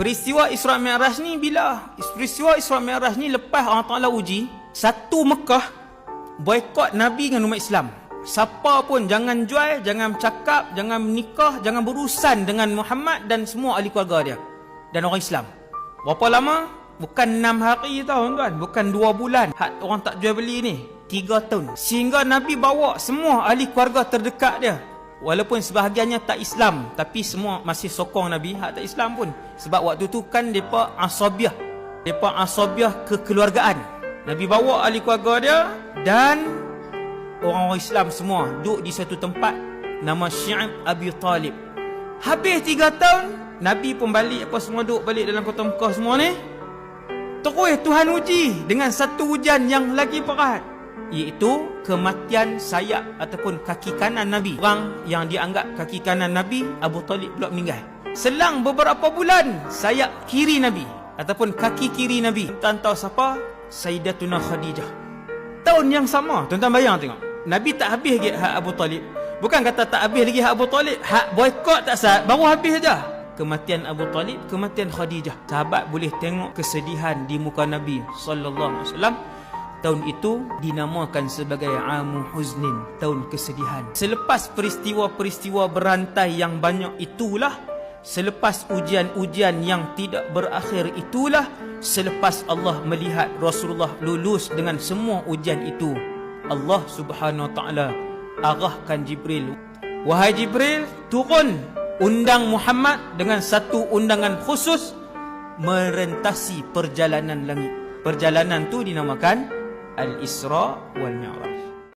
Peristiwa Isra' Mi'raj ni bila? Peristiwa Isra' Mi'raj ni lepas Allah Ta'ala uji satu Mekah boikot Nabi dengan umat Islam. Siapa pun jangan jual, jangan cakap, jangan menikah, jangan berurusan dengan Muhammad dan semua ahli keluarga dia dan orang Islam. Berapa lama? Bukan 6 hari tau tuan, bukan 2 bulan. Hak orang tak jual beli ni 3 tahun. Sehingga Nabi bawa semua ahli keluarga terdekat dia. Walaupun sebahagiannya tak Islam, tapi semua masih sokong Nabi. Hak tak Islam pun. Sebab waktu tu kan mereka asabiah. Mereka asabiah kekeluargaan. Nabi bawa ahli keluarga dia dan orang-orang Islam semua duduk di satu tempat nama Syi'ab Abi Talib. Habis 3 tahun, Nabi pun balik, apa semua duduk balik dalam kota Mekah semua ni. Terus Tuhan uji dengan satu ujian yang lagi berat, iaitu kematian sayap ataupun kaki kanan Nabi. Orang yang dianggap kaki kanan Nabi, Abu Talib pula meninggal. Selang beberapa bulan, sayap kiri Nabi ataupun kaki kiri Nabi, tuan tahu siapa? Sayyidatuna Khadijah. Tahun yang sama, tuan-tuan bayang tengok. Nabi tak habis lagi hak Abu Talib. Bukan kata tak habis lagi hak Abu Talib, hak boikot tak sah, baru habis saja. Kematian Abu Talib, kematian Khadijah. Sahabat boleh tengok kesedihan di muka Nabi sallallahu alaihi wasallam. Tahun itu dinamakan sebagai Amu Huznin, tahun kesedihan. Selepas peristiwa-peristiwa berantai yang banyak itulah, selepas ujian-ujian yang tidak berakhir itulah, selepas Allah melihat Rasulullah lulus dengan semua ujian itu, Allah Subhanahu Wa Taala arahkan Jibril. Wahai Jibril, turun, undang Muhammad dengan satu undangan khusus merentasi perjalanan langit. Perjalanan tu dinamakan Al-Isra wal Mi'raj.